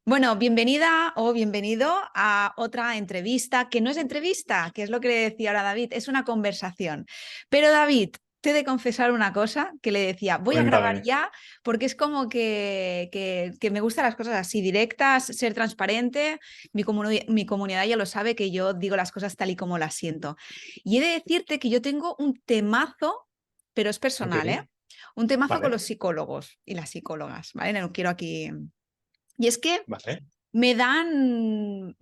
Bueno, bienvenida o bienvenido a otra entrevista, que no es entrevista, que es lo que le decía ahora David, es una conversación. Pero David, te he de confesar una cosa que le decía, voy a grabar Cuéntame. ya porque es como que me gustan las cosas así directas, ser transparente. Mi comunidad ya lo sabe que yo digo las cosas tal y como las siento. Y he de decirte que yo tengo un temazo, pero es Ok, personal, ¿eh? Un temazo con vale, los psicólogos y las psicólogas, ¿vale? No quiero aquí... Y es que vale. no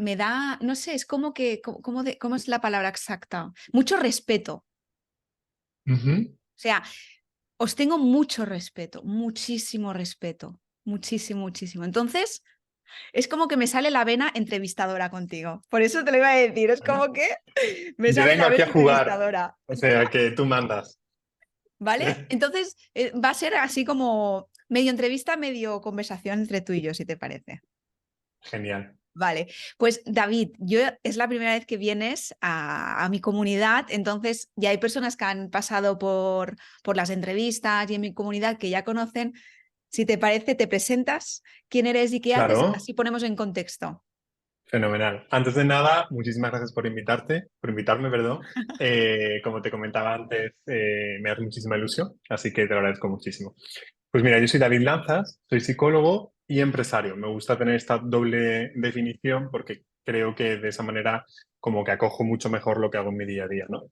sé, es como que, ¿cómo es la palabra exacta? Mucho respeto. Ujú. O sea, os tengo mucho respeto, muchísimo respeto, muchísimo, muchísimo. Entonces, es como que me sale la vena entrevistadora contigo. Por eso te lo iba a decir, es Bueno, como que me yo sale vengo la aquí vena a jugar, entrevistadora. o sea que tú mandas. ¿Vale? Entonces, va a ser así como medio entrevista, medio conversación entre tú y yo, si te parece. Genial. Vale, pues David, yo es la primera vez que vienes a mi comunidad, entonces ya hay personas que han pasado por las entrevistas y en mi comunidad que ya conocen. Si te parece, te presentas, quién eres y qué haces, Claro, así ponemos en contexto. fenomenal. Antes de nada, muchísimas gracias por invitarme, perdón. Como te comentaba antes, me hace muchísima ilusión, así que te lo agradezco muchísimo. Pues mira, yo soy David Lanzas, soy psicólogo y empresario. Me gusta tener esta doble definición porque creo que de esa manera como que acojo mucho mejor lo que hago en mi día a día, ¿no?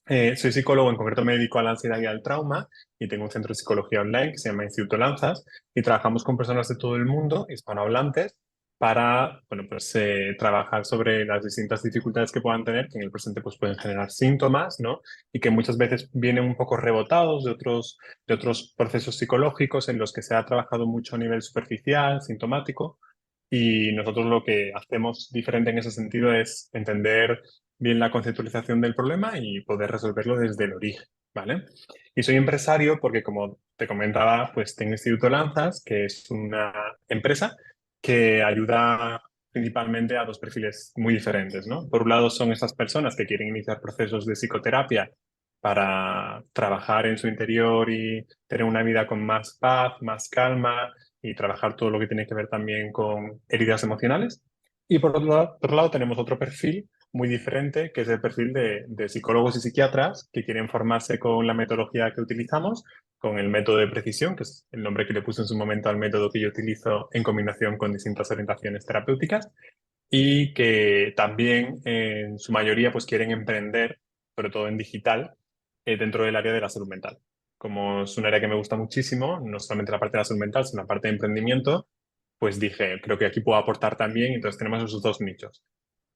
Soy psicólogo, en concreto me dedico a la ansiedad y al trauma y tengo un centro de psicología online que se llama Instituto Lanzas y trabajamos con personas de todo el mundo, hispanohablantes, para, bueno, pues trabajar sobre las distintas dificultades que puedan tener, que en el presente pues pueden generar síntomas, ¿no? Y que muchas veces vienen un poco rebotados de otros procesos psicológicos en los que se ha trabajado mucho a nivel superficial, sintomático. Y nosotros lo que hacemos diferente en ese sentido es entender bien la conceptualización del problema y poder resolverlo desde el origen, ¿vale? Y soy empresario porque, como te comentaba, pues tengo Instituto Lanzas, que es una empresa que ayuda principalmente a dos perfiles muy diferentes, ¿no? Por un lado son esas personas que quieren iniciar procesos de psicoterapia para trabajar en su interior y tener una vida con más paz, más calma y trabajar todo lo que tiene que ver también con heridas emocionales. Y por otro lado tenemos otro perfil muy diferente, que es el perfil de psicólogos y psiquiatras que quieren formarse con la metodología que utilizamos, con el método de precisión, que es el nombre que le puse en su momento al método que yo utilizo en combinación con distintas orientaciones terapéuticas, y que también en su mayoría pues quieren emprender, sobre todo en digital, dentro del área de la salud mental. Como es un área que me gusta muchísimo, no solamente la parte de la salud mental, sino la parte de emprendimiento, pues dije, creo que aquí puedo aportar también, entonces tenemos esos dos nichos.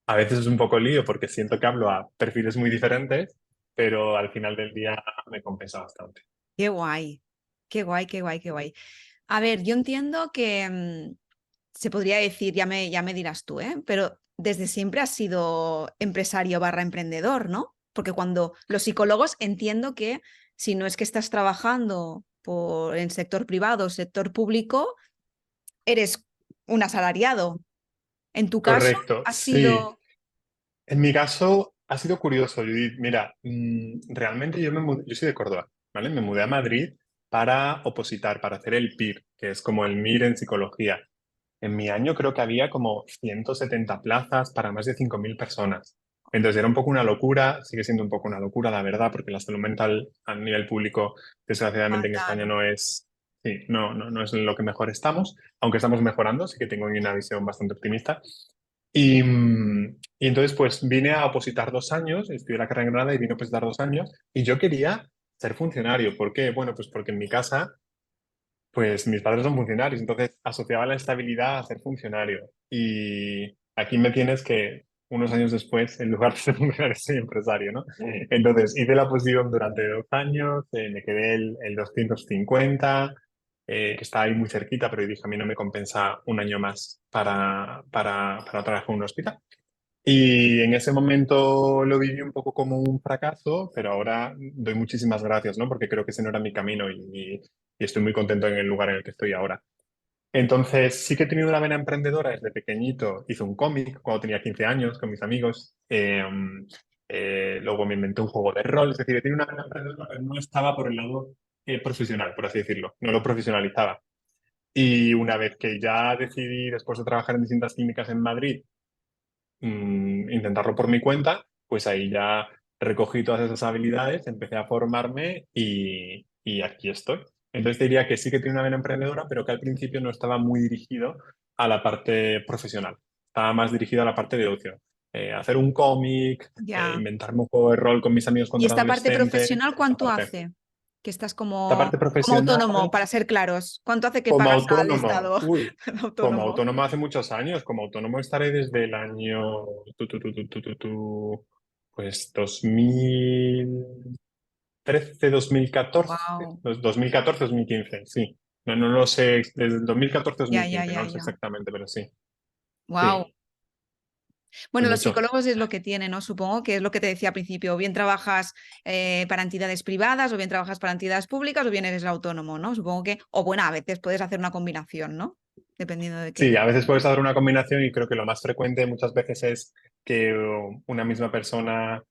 A veces es un poco lío porque siento que hablo a perfiles muy diferentes, pero al final del día me compensa bastante. Qué guay, qué guay, qué guay, qué guay. A ver, yo entiendo que se podría decir, ya me dirás tú, ¿eh? Pero desde siempre has sido empresario barra emprendedor, ¿no? Porque cuando los psicólogos entiendo que si no es que estás trabajando en sector privado o sector público, eres un asalariado. En tu caso, Correcto, ha sí. sido... En mi caso ha sido curioso, Judith. Mira, realmente yo soy de Córdoba, ¿vale? Me mudé a Madrid para opositar, para hacer el PIR, que es como el MIR en psicología. En mi año creo que había como 170 plazas para más de 5.000 personas. Entonces era un poco una locura, sigue siendo un poco una locura, la verdad, porque la salud mental a nivel público, desgraciadamente en España Fatal. no es, sí, no es en lo que mejor estamos, aunque estamos mejorando, sí que tengo una visión bastante optimista. Y entonces pues vine a opositar 2 años, estudié la carrera en Granada y vine a opositar 2 años, y yo quería ser funcionario. ¿Por qué? Bueno, pues porque en mi casa pues mis padres son funcionarios, entonces asociaba la estabilidad a ser funcionario. Y aquí me tienes que unos años después, en lugar de ser funcionario, soy empresario, ¿no? Entonces hice la posición durante 2 años, me quedé el 250, que está ahí muy cerquita, pero dije, a mí no me compensa un año más para trabajar en un hospital. Y en ese momento lo viví un poco como un fracaso, pero ahora doy muchísimas gracias, ¿no? Porque creo que ese no era mi camino y estoy muy contento en el lugar en el que estoy ahora. Entonces, sí que he tenido una vena emprendedora desde pequeñito. Hice un cómic cuando tenía 15 años con mis amigos. Luego me inventé un juego de rol. Es decir, he tenido una vena emprendedora, pero no estaba por el lado profesional, por así decirlo. No lo profesionalizaba. Y una vez que ya decidí, después de trabajar en distintas clínicas en Madrid, intentarlo por mi cuenta, pues ahí ya recogí todas esas habilidades, empecé a formarme y aquí estoy. Entonces diría que sí que tiene una vena emprendedora, pero que al principio no estaba muy dirigido a la parte profesional. Estaba más dirigido a la parte de ocio. Hacer un cómic, Ya. inventarme un juego de rol con mis amigos ¿Y cuando era esta parte adolescente, profesional esa cuánto parte. hace? Que estás Esta parte como profesional, autónomo, para ser claros. ¿Cuánto hace que como pagas al autónomo, Estado uy, de como autónomo? autónomo hace muchos años, como autónomo estaré desde el año, pues 2013, 2014, Wow. 2014, 2015, sí. No, no lo sé, desde el 2014, Ya, ya, 2015, no ya, lo sé ya. exactamente, pero sí, Wow. sí, Bueno, los mucho. psicólogos es lo que tienen, ¿no? Supongo que es lo que te decía al principio. O bien trabajas para entidades privadas, o bien trabajas para entidades públicas, o bien eres autónomo, ¿no? Supongo que, o bueno, a veces puedes hacer una combinación, ¿no? Dependiendo de Sí, qué. a veces puedes hacer una combinación y creo que lo más frecuente muchas veces es que una misma persona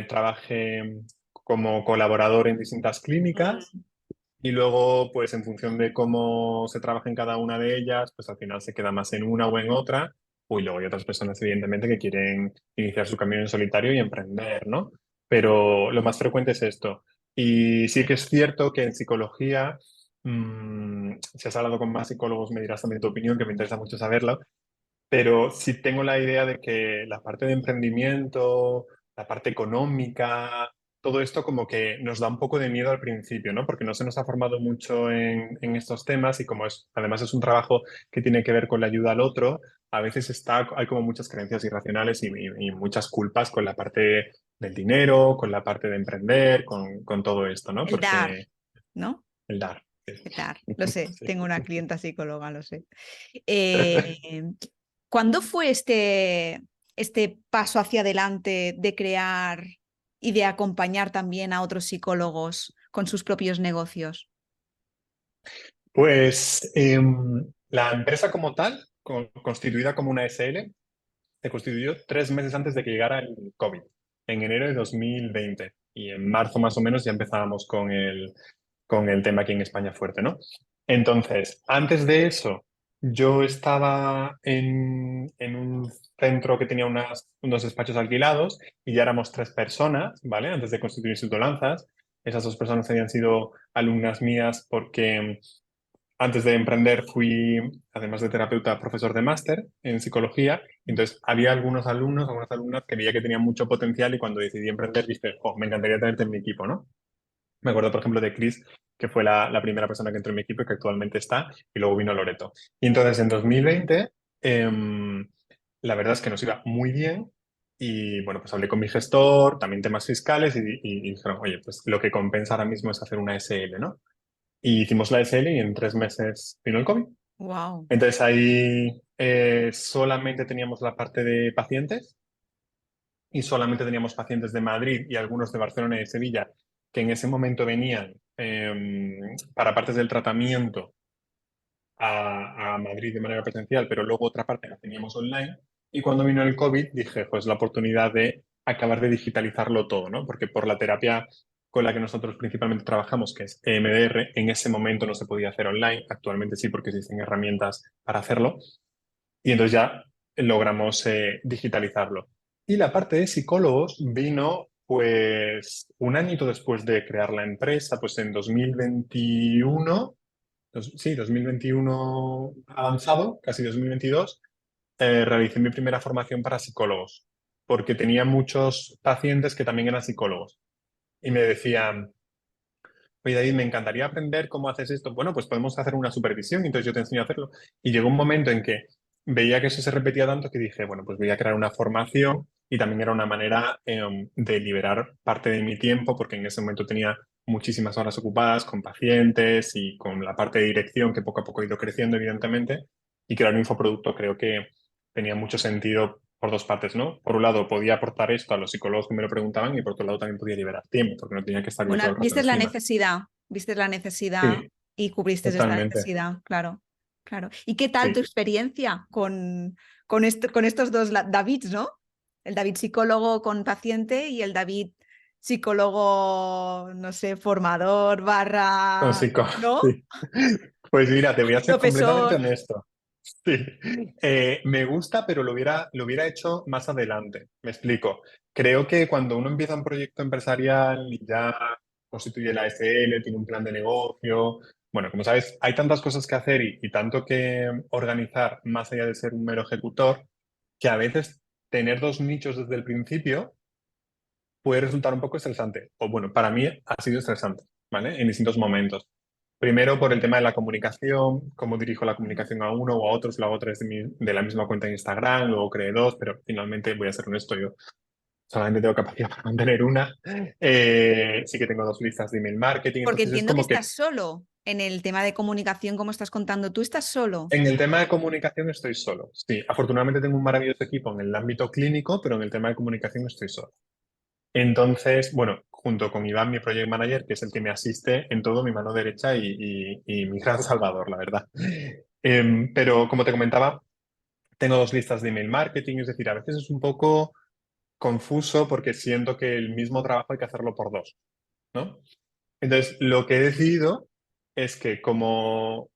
trabaje como colaborador en distintas clínicas. Mm. Y luego, pues en función de cómo se trabaja en cada una de ellas, pues al final se queda más en una o en otra. Y luego hay otras personas, evidentemente, que quieren iniciar su camino en solitario y emprender, ¿no? Pero lo más frecuente es esto. Y sí que es cierto que en psicología, si has hablado con más psicólogos, me dirás también tu opinión, que me interesa mucho saberla, pero sí tengo la idea de que la parte de emprendimiento, la parte económica, todo esto como que nos da un poco de miedo al principio, ¿no? Porque no se nos ha formado mucho en estos temas y como es, además es un trabajo que tiene que ver con la ayuda al otro, a veces hay como muchas creencias irracionales y muchas culpas con la parte del dinero, con la parte de emprender, con todo esto, ¿no? El dar, Porque ¿no? el dar. El dar. Lo sé, Sí. tengo una clienta psicóloga, lo sé. Eh, ¿Cuándo fue este paso hacia adelante de crear y de acompañar también a otros psicólogos con sus propios negocios? Pues la empresa como tal, constituida como una SL, se constituyó 3 meses antes de que llegara el COVID, en enero de 2020. Y en marzo más o menos ya empezábamos con el tema aquí en España fuerte, ¿no? Entonces, antes de eso, yo estaba en un centro que tenía unos despachos alquilados y ya éramos 3 personas, ¿vale? Antes de constituir Instituto Lanzas. Esas 2 personas habían sido alumnas mías porque antes de emprender fui, además de terapeuta, profesor de máster en psicología. Entonces, había algunos alumnos, algunas alumnas que veía que tenían mucho potencial y cuando decidí emprender dije, oh, me encantaría tenerte en mi equipo, ¿no? Me acuerdo, por ejemplo, de Chris, que fue la primera persona que entró en mi equipo y que actualmente está, y luego vino Loreto. Y entonces, en 2020, la verdad es que nos iba muy bien. Y bueno, pues hablé con mi gestor, también temas fiscales, y dijeron, oye, pues lo que compensa ahora mismo es hacer una SL, ¿no? Y hicimos la SL y en 3 meses vino el COVID. Wow, Entonces ahí solamente teníamos la parte de pacientes y solamente teníamos pacientes de Madrid y algunos de Barcelona y de Sevilla que en ese momento venían para partes del tratamiento a Madrid de manera presencial, pero luego otra parte la teníamos online. Y cuando vino el COVID dije, pues la oportunidad de acabar de digitalizarlo todo, ¿no? Porque por la terapia con la que nosotros principalmente trabajamos, que es EMDR, en ese momento no se podía hacer online, actualmente sí porque existen herramientas para hacerlo, y entonces ya logramos digitalizarlo. Y la parte de psicólogos vino pues un añito después de crear la empresa, pues en 2021, sí, 2021 avanzado, casi 2022, realicé mi primera formación para psicólogos, porque tenía muchos pacientes que también eran psicólogos y me decían, oye David, me encantaría aprender cómo haces esto. Bueno, pues podemos hacer una supervisión y entonces yo te enseño a hacerlo. Y llegó un momento en que veía que eso se repetía tanto que dije, bueno, pues voy a crear una formación y también era una manera de liberar parte de mi tiempo porque en ese momento tenía muchísimas horas ocupadas con pacientes y con la parte de dirección que poco a poco ha ido creciendo, evidentemente. Y crear un infoproducto creo que tenía mucho sentido por dos partes, ¿no? Por un lado, podía aportar esto a los psicólogos que me lo preguntaban y por otro lado también podía liberar tiempo porque no tenía que estar yo bueno, todo el rato encima. viste la necesidad Sí, y cubriste esta totalmente. necesidad, claro, claro. ¿Y qué tal tu Sí. experiencia con estos dos Davids, ¿no? El David psicólogo con paciente y el David psicólogo, no sé, formador, barra, Con psico, ¿no? sí. Pues mira, te voy a ser completamente Profesor, honesto. Sí. Me gusta, pero lo hubiera hecho más adelante. Me explico. Creo que cuando uno empieza un proyecto empresarial y ya constituye la SL, tiene un plan de negocio, bueno, como sabes, hay tantas cosas que hacer y tanto que organizar más allá de ser un mero ejecutor, que a veces tener dos nichos desde el principio puede resultar un poco estresante. O bueno, para mí ha sido estresante, ¿vale? En distintos momentos. Primero por el tema de la comunicación, cómo dirijo la comunicación a uno o a otros, lo hago a través de la misma cuenta de Instagram, luego creé dos, pero finalmente voy a ser honesto, yo solamente tengo capacidad para mantener una. Sí que tengo dos listas de email marketing, porque entonces es entiendo que como estás que solo en el tema de comunicación, como estás contando, tú estás solo. en el tema de comunicación estoy solo. Sí, afortunadamente tengo un maravilloso equipo en el ámbito clínico, pero en el tema de comunicación estoy solo. Entonces, bueno, junto con Iván, mi project manager, que es el que me asiste en todo, mi mano derecha y mi gran salvador, la verdad. Pero como te comentaba, tengo dos listas de email marketing, es decir, a veces es un poco confuso porque siento que el mismo trabajo hay que hacerlo por dos, ¿no? Entonces, lo que he decidido es que como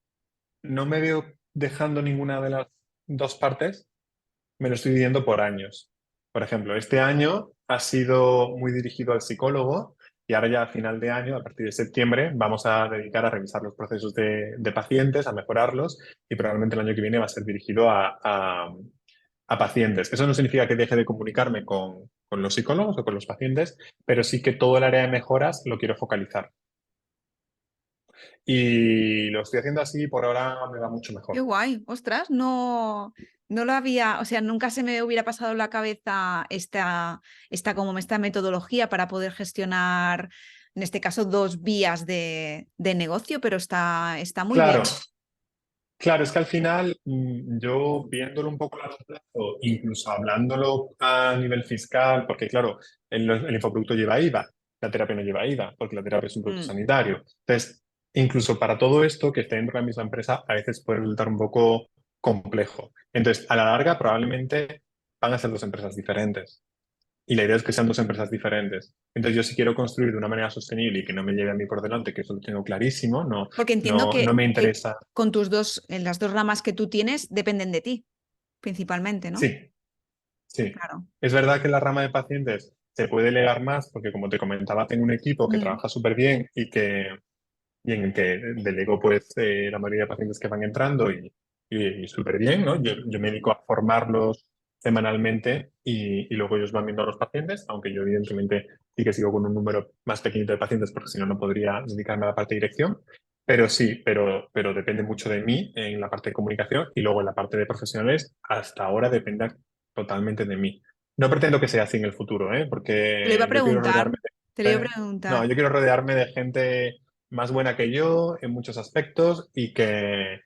no me veo dejando ninguna de las dos partes, me lo estoy dividiendo por años. Por ejemplo, este año ha sido muy dirigido al psicólogo y ahora ya a final de año, a partir de septiembre, vamos a dedicar a revisar los procesos de pacientes, a mejorarlos y probablemente el año que viene va a ser dirigido a pacientes. Eso no significa que deje de comunicarme con los psicólogos o con los pacientes, pero sí que todo el área de mejoras lo quiero focalizar. Y lo estoy haciendo así, por ahora me va mucho Qué mejor. guay, ostras, no, no lo había, o sea, nunca se me hubiera pasado en la cabeza como esta metodología para poder gestionar, en este caso, dos vías de negocio, pero está muy Claro, bien. claro, es que al final, yo viéndolo un poco a largo plazo, incluso hablándolo a nivel fiscal, porque claro, el infoproducto lleva IVA, la terapia no lleva IVA, porque la terapia es un producto Mm, sanitario. Entonces, incluso para todo esto que esté dentro de la misma empresa, a veces puede resultar un poco complejo. Entonces, a la larga, probablemente van a ser dos empresas diferentes. Y la idea es que sean dos empresas diferentes. Entonces, yo si quiero construir de una manera sostenible y que no me lleve a mí por delante, que eso lo tengo clarísimo, porque entiendo no me que interesa. con tus dos, en las dos ramas que tú tienes, dependen de ti, principalmente, ¿no? Sí, sí. Claro. Es verdad que en la rama de pacientes se puede delegar más porque, como te comentaba, tengo un equipo que Mm. trabaja súper bien y en el que delego pues, la mayoría de pacientes que van entrando y súper bien, ¿no? Yo me dedico a formarlos semanalmente y luego ellos van viendo a los pacientes, aunque yo evidentemente sí que sigo con un número más pequeñito de pacientes porque si no, no podría dedicarme a la parte de dirección. Pero sí, pero depende mucho de mí en la parte de comunicación y luego en la parte de profesionales, hasta ahora depende totalmente de mí. No pretendo que sea así en el futuro, ¿eh? Te lo iba a Porque yo quiero preguntar, rodearme te lo iba a de, no, preguntar. yo quiero rodearme de gente más buena que yo en muchos aspectos y que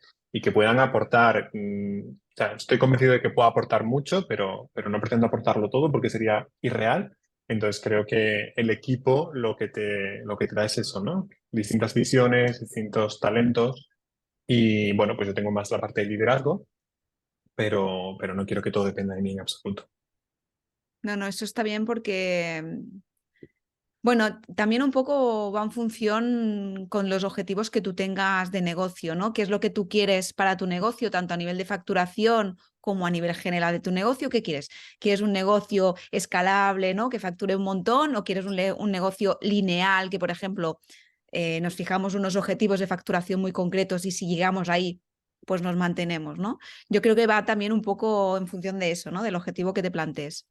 puedan aportar. O sea, estoy convencido de que puedo aportar mucho, pero no pretendo aportarlo todo porque sería irreal. Entonces creo que el equipo lo que te da es eso, ¿no? Distintas visiones, distintos talentos y bueno, pues yo tengo más la parte de liderazgo, pero no quiero que todo dependa de mí en absoluto. No, no, eso está bien porque bueno, también un poco va en función con los objetivos que tú tengas de negocio, ¿no? ¿Qué es lo que tú quieres para tu negocio, tanto a nivel de facturación como a nivel general de tu negocio? ¿Qué quieres? ¿Quieres un negocio escalable, ¿no? Que facture un montón? ¿O quieres un negocio lineal que, por ejemplo, nos fijamos unos objetivos de facturación muy concretos y si llegamos ahí, pues nos mantenemos, ¿no? Yo creo que va también un poco en función de eso, ¿no? Del objetivo que te plantees.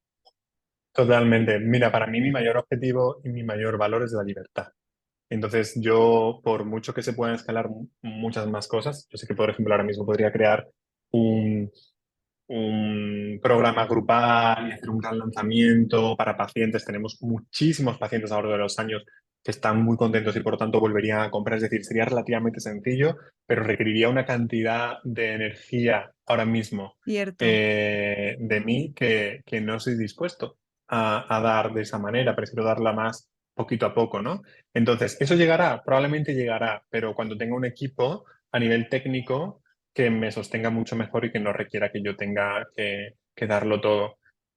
Totalmente. Mira, para mí mi mayor objetivo y mi mayor valor es la libertad. Entonces, yo, por mucho que se puedan escalar muchas más cosas, yo sé que, por ejemplo, ahora mismo podría crear un, un programa grupal y hacer un gran lanzamiento para pacientes. Tenemos muchísimos pacientes a lo largo de los años que están muy contentos y, por lo tanto, volverían a comprar. Es decir, sería relativamente sencillo, pero requeriría una cantidad de energía ahora mismo Cierto. de mí que no estoy dispuesto a dar de esa manera. Prefiero darla más poquito a poco, ¿no? Entonces, ¿eso llegará? Probablemente llegará, pero cuando tenga un equipo a nivel técnico que me sostenga mucho mejor y que no requiera que yo tenga que darlo todo.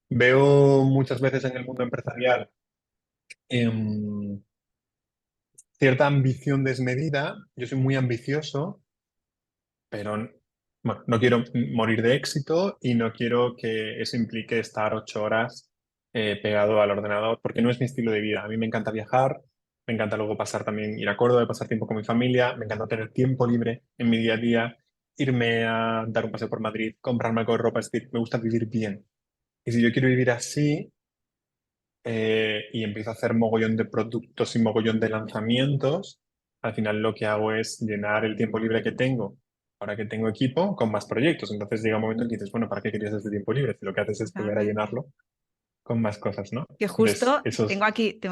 Veo muchas veces en el mundo empresarial cierta ambición desmedida. Yo soy muy ambicioso, pero bueno, no quiero morir de éxito y no quiero que eso implique estar 8 horas pegado al ordenador, porque no es mi estilo de vida. A mí me encanta viajar, me encanta luego pasar también, ir a Córdoba, pasar tiempo con mi familia, me encanta tener tiempo libre en mi día a día, irme a dar un paseo por Madrid, comprarme algo de ropa, es decir, me gusta vivir bien. Y si yo quiero vivir así, y empiezo a hacer mogollón de productos y mogollón de lanzamientos, al final lo que hago es llenar el tiempo libre que tengo, ahora que tengo equipo, con más proyectos. Entonces llega un momento en que dices, bueno, ¿para qué querías este tiempo libre? Si lo que haces es volver a Totalmente. llenarlo con más cosas, ¿no? Que Entonces, justo eso es... tengo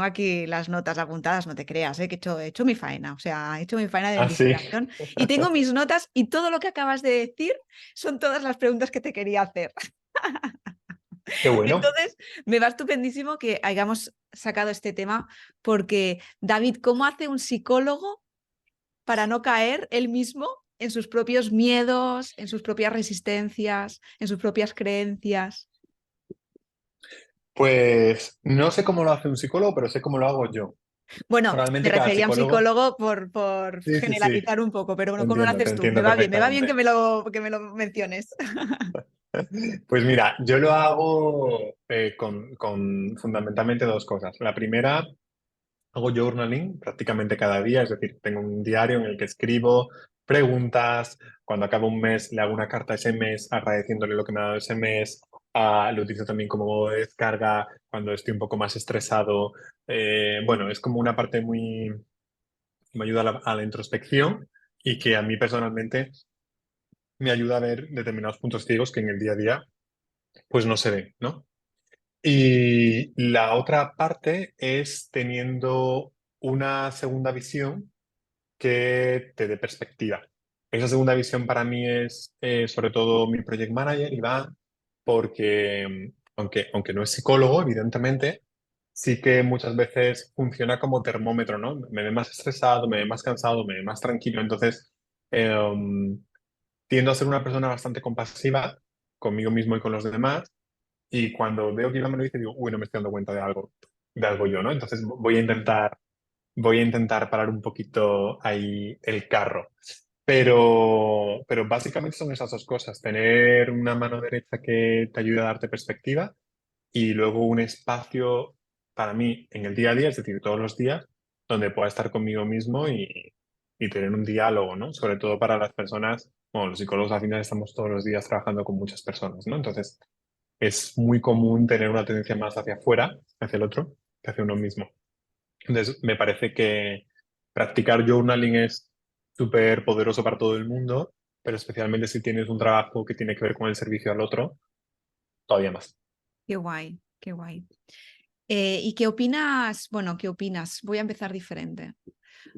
aquí las notas apuntadas, no te creas, que he hecho mi faena, o sea, he hecho mi faena de Ah, sí. investigación y tengo mis notas y todo lo que acabas de decir son todas las preguntas que te quería hacer. Qué bueno. Entonces, me va estupendísimo que hayamos sacado este tema porque, David, ¿cómo hace un psicólogo para no caer él mismo en sus propios miedos, en sus propias resistencias, en sus propias creencias? Pues no sé cómo lo hace un psicólogo, pero sé cómo lo hago yo. Bueno, me Probablemente cada refería a un psicólogo... psicólogo por Sí, sí, sí, generalizar un poco, pero bueno, ¿cómo lo te haces tú? entiendo Me va bien perfectamente. que me lo menciones. Pues mira, yo lo hago con fundamentalmente dos cosas. La primera, hago journaling prácticamente cada día, es decir, tengo un diario en el que escribo preguntas, cuando acaba un mes le hago una carta ese mes agradeciéndole lo que me ha dado ese mes, lo utilizo también como modo de descarga cuando estoy un poco más estresado. Bueno, es como una parte muy, me ayuda a la introspección y que a mí personalmente me ayuda a ver determinados puntos ciegos que en el día a día pues no se ven, ¿no? Y la otra parte es teniendo una segunda visión que te dé perspectiva. Esa segunda visión para mí es sobre todo mi project manager, Iván, porque aunque no es psicólogo, evidentemente, sí que muchas veces funciona como termómetro, ¿no? Me ve más estresado, me ve más cansado, me ve más tranquilo. Entonces, tiendo a ser una persona bastante compasiva conmigo mismo y con los demás. Y cuando veo que Iván me lo dice, digo, uy, no me estoy dando cuenta de algo yo, ¿no? Entonces voy a intentar parar un poquito ahí el carro. Pero básicamente son esas dos cosas, tener una mano derecha que te ayude a darte perspectiva y luego un espacio para mí en el día a día, es decir, todos los días, donde pueda estar conmigo mismo y tener un diálogo, ¿no? Sobre todo para las personas, bueno, los psicólogos al final estamos todos los días trabajando con muchas personas, ¿no? Entonces, es muy común tener una tendencia más hacia afuera, hacia el otro, que hacia uno mismo. Entonces, me parece que practicar journaling es súper poderoso para todo el mundo, pero especialmente si tienes un trabajo que tiene que ver con el servicio al otro, todavía más. Qué guay, qué guay. ¿Y qué opinas? Bueno, ¿qué opinas? Voy a empezar diferente.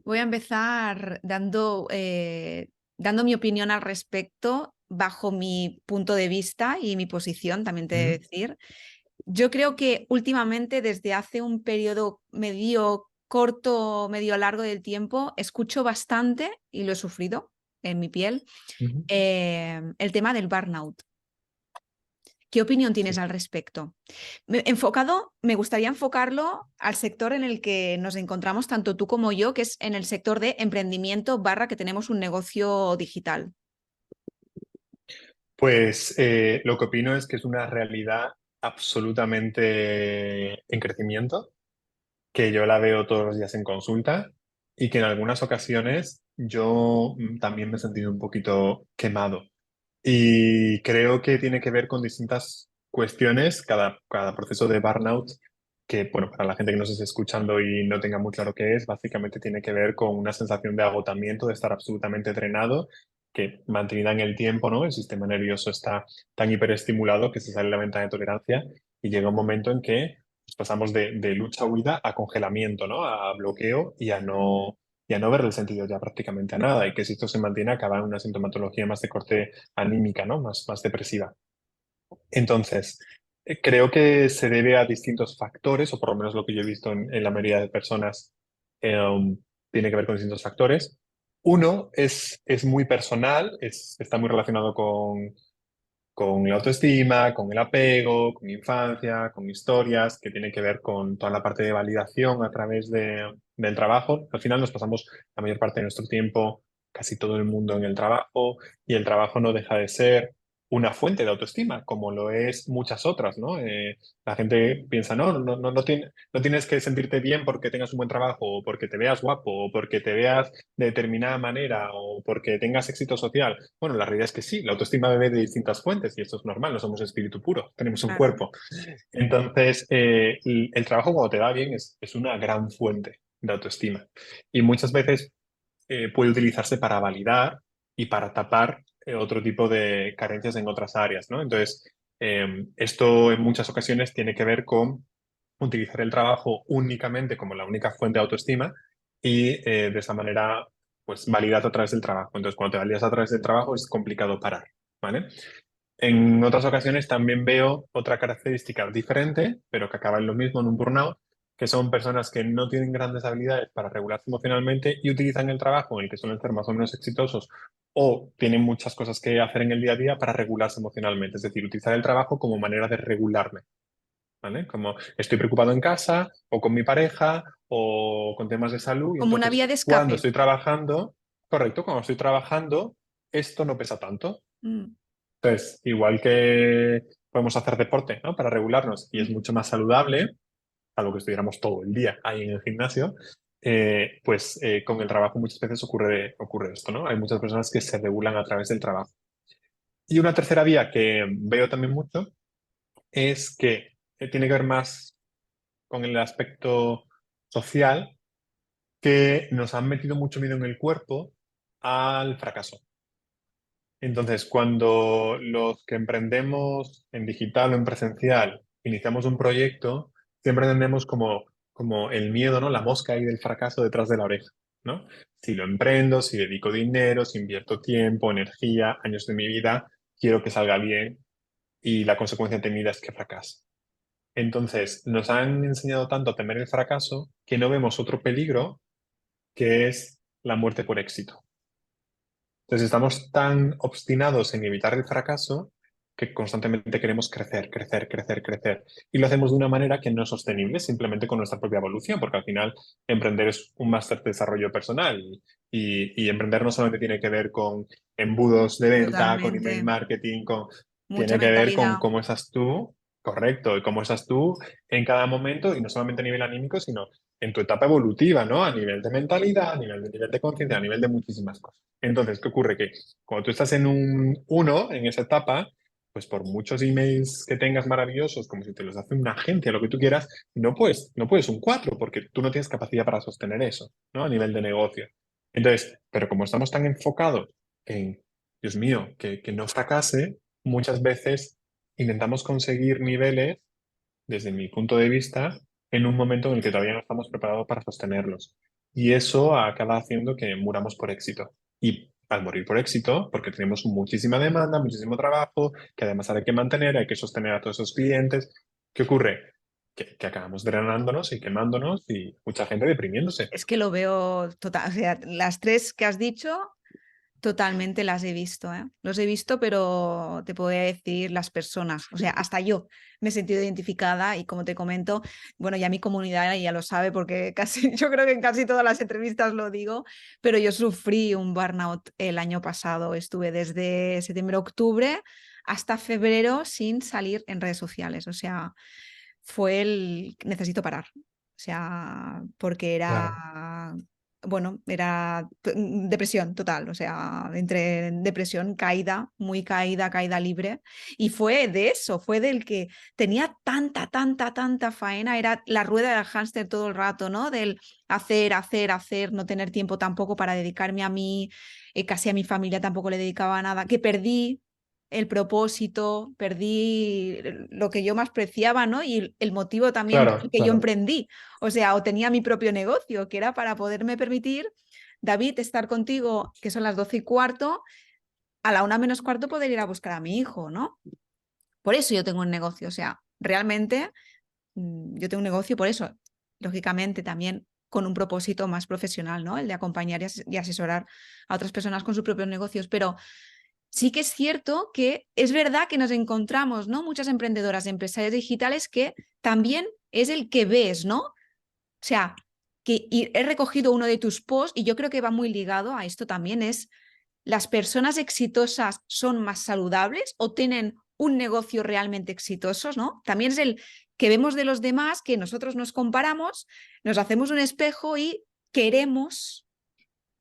Voy a empezar dando mi opinión al respecto bajo mi punto de vista y mi posición, también te he de Ujú, decir. Yo creo que últimamente, desde hace un periodo medio corto, medio largo del tiempo, escucho bastante, y lo he sufrido en mi piel, ujú. el tema del burnout. ¿Qué opinión tienes Sí. al respecto? Me gustaría enfocarlo al sector en el que nos encontramos tanto tú como yo, que es en el sector de emprendimiento barra que tenemos un negocio digital. Pues lo que opino es que es una realidad absolutamente en crecimiento, que yo la veo todos los días en consulta y que en algunas ocasiones yo también me he sentido un poquito quemado. Y creo que tiene que ver con distintas cuestiones, cada proceso de burnout, que, bueno, para la gente que nos esté escuchando y no tenga muy claro qué es, básicamente tiene que ver con una sensación de agotamiento, de estar absolutamente drenado, que mantenida en el tiempo, ¿no? El sistema nervioso está tan hiperestimulado que se sale la ventana de tolerancia y llega un momento en que pues, pasamos de lucha-huida a congelamiento, ¿no? A bloqueo y a no ver el sentido ya prácticamente a nada, y que si esto se mantiene acaba en una sintomatología más de corte anímica, ¿no? Más depresiva. Entonces, creo que se debe a distintos factores, o por lo menos lo que yo he visto en la mayoría de personas, eh, tiene que ver con distintos factores. Uno es muy personal, está muy relacionado con la autoestima, con el apego, con infancia, con historias, que tienen que ver con toda la parte de validación a través del trabajo. Al final nos pasamos la mayor parte de nuestro tiempo casi todo el mundo en el trabajo y el trabajo no deja de ser una fuente de autoestima, como lo es muchas otras, ¿no? La gente piensa, no tienes que sentirte bien porque tengas un buen trabajo o porque te veas guapo o porque te veas de determinada manera o porque tengas éxito social. Bueno, la realidad es que sí, la autoestima bebe de distintas fuentes y esto es normal, no somos espíritu puro, tenemos un Claro, cuerpo. Entonces, el trabajo cuando te va bien es una gran fuente de autoestima y muchas veces puede utilizarse para validar y para tapar otro tipo de carencias en otras áreas, ¿no? Entonces, esto en muchas ocasiones tiene que ver con utilizar el trabajo únicamente como la única fuente de autoestima y de esa manera, pues, validar a través del trabajo. Entonces, cuando te validas a través del trabajo es complicado parar, ¿vale? En otras ocasiones también veo otra característica diferente, pero que acaba en lo mismo, en un burnout, que son personas que no tienen grandes habilidades para regularse emocionalmente y utilizan el trabajo en el que suelen ser más o menos exitosos o tienen muchas cosas que hacer en el día a día para regularse emocionalmente. Es decir, utilizar el trabajo como manera de regularme, ¿vale? Como estoy preocupado en casa o con mi pareja o con temas de salud y como una vía entonces de cuando escape. estoy trabajando, correcto, cuando estoy trabajando, esto no pesa tanto. Mm, Entonces, igual que podemos hacer deporte, ¿no? Para regularnos y es mm. mucho más saludable, a lo que estuviéramos todo el día ahí en el gimnasio, con el trabajo muchas veces ocurre esto, ¿no? Hay muchas personas que se regulan a través del trabajo. Y una tercera vía que veo también mucho es que tiene que ver más con el aspecto social, que nos han metido mucho miedo en el cuerpo al fracaso. Entonces, cuando los que emprendemos en digital o en presencial iniciamos un proyecto, siempre tenemos como el miedo, ¿no? La mosca ahí del fracaso detrás de la oreja, ¿no? Si lo emprendo, si dedico dinero, si invierto tiempo, energía, años de mi vida, quiero que salga bien y la consecuencia temida es que fracase. Entonces, nos han enseñado tanto a temer el fracaso que no vemos otro peligro que es la muerte por éxito. Entonces estamos tan obstinados en evitar el fracaso que constantemente queremos crecer, crecer, crecer, crecer. Y lo hacemos de una manera que no es sostenible, simplemente con nuestra propia evolución, porque al final emprender es un máster de desarrollo personal y emprender no solamente tiene que ver con embudos de venta, con email Totalmente. marketing, Mucha tiene que ver con mentalidad. cómo estás tú, correcto, y cómo estás tú en cada momento y no solamente a nivel anímico, sino en tu etapa evolutiva, ¿no? A nivel de mentalidad, a nivel de conciencia, a nivel de muchísimas cosas. Entonces, ¿qué ocurre? Que cuando tú estás en un uno, en esa etapa, pues por muchos emails que tengas maravillosos, como si te los hace una agencia, lo que tú quieras, no puedes un 4 porque tú no tienes capacidad para sostener eso, ¿no? A nivel de negocio. Entonces, pero como estamos tan enfocados en, Dios mío, que no fracase, muchas veces intentamos conseguir niveles, desde mi punto de vista, en un momento en el que todavía no estamos preparados para sostenerlos. Y eso acaba haciendo que muramos por éxito. Y al morir por éxito, porque tenemos muchísima demanda, muchísimo trabajo, que además hay que mantener, hay que sostener a todos esos clientes, ¿qué ocurre? Que acabamos drenándonos y quemándonos y mucha gente deprimiéndose. Es que lo veo total. O sea, las tres que has dicho, totalmente las he visto, ¿eh? Los he visto, pero te puedo decir las personas. O sea, hasta yo me he sentido identificada y como te comento, bueno, ya mi comunidad ya lo sabe porque casi, yo creo que en casi todas las entrevistas lo digo, pero yo sufrí un burnout el año pasado. Estuve desde septiembre, octubre hasta febrero sin salir en redes sociales. O sea, fue el necesito parar. O sea, porque era, Claro. bueno, era depresión total, o sea, entre en depresión, caída, muy caída, caída libre. Y fue de eso, fue del que tenía tanta, tanta, tanta faena, era la rueda del hámster todo el rato, ¿no? Del hacer, hacer, hacer, no tener tiempo tampoco para dedicarme a mí, casi a mi familia tampoco le dedicaba nada, que perdí el propósito, perdí lo que yo más preciaba, ¿no? Y el motivo también por el Claro, que yo claro. emprendí. O sea, o tenía mi propio negocio, que era para poderme permitir, David, estar contigo, que son las 12:15, a la 1 menos cuarto poder ir a buscar a mi hijo, ¿no? Por eso yo tengo un negocio, o sea, realmente yo tengo un negocio por eso, lógicamente también con un propósito más profesional, ¿no? El de acompañar y asesorar a otras personas con sus propios negocios, pero sí que es cierto que es verdad que nos encontramos, ¿no? Muchas emprendedoras, empresarias digitales que también es el que ves, ¿no? O sea, y he recogido uno de tus posts y yo creo que va muy ligado a esto también, es ¿las personas exitosas son más saludables o tienen un negocio realmente exitoso, ¿no? También es el que vemos de los demás, que nosotros nos comparamos, nos hacemos un espejo y queremos,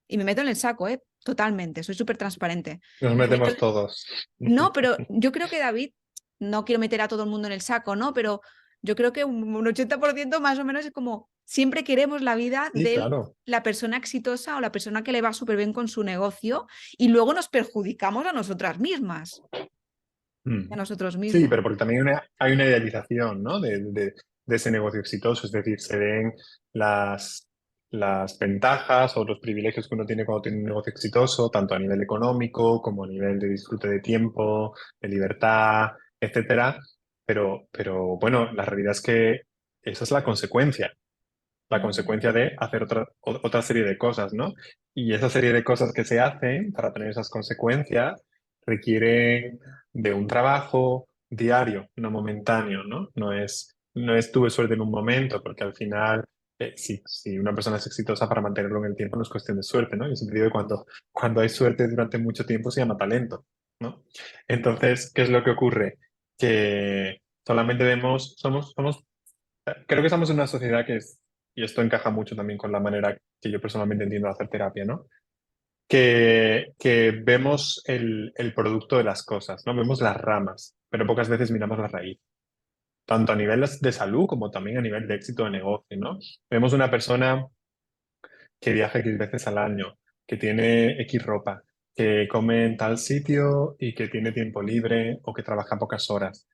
y me meto en el saco, totalmente, soy súper transparente. Nos Me meto metemos todos. no, pero yo creo que David, no quiero meter a todo el mundo en el saco, ¿no? Pero yo creo que un 80% más o menos es como siempre queremos la vida Sí, de claro. la persona exitosa o la persona que le va súper bien con su negocio y luego nos perjudicamos a nosotras mismas, a Mm. nosotros Sí, mismos. pero porque también hay una idealización, ¿no? De ese negocio exitoso, es decir, se ven las ventajas o los privilegios que uno tiene cuando tiene un negocio exitoso, tanto a nivel económico como a nivel de disfrute de tiempo, de libertad, etcétera. Pero bueno, la realidad es que esa es la consecuencia de hacer otra serie de cosas, ¿no? Y esa serie de cosas que se hacen para tener esas consecuencias requieren de un trabajo diario, no momentáneo, ¿no? No es tuve suerte en un momento, porque al final, si una persona es exitosa para mantenerlo en el tiempo no es cuestión de suerte, ¿no? Yo siempre digo que cuando hay suerte durante mucho tiempo se llama talento, ¿no? Entonces, ¿qué es lo que ocurre? Que solamente creo que estamos en una sociedad y esto encaja mucho también con la manera que yo personalmente entiendo de hacer terapia, ¿no? Que vemos el producto de las cosas, ¿no? Vemos las ramas, pero pocas veces miramos la raíz, tanto a nivel de salud como también a nivel de éxito de negocio, ¿no? Vemos una persona que viaja X veces al año, que tiene X ropa, que come en tal sitio y que tiene tiempo libre o que trabaja pocas horas.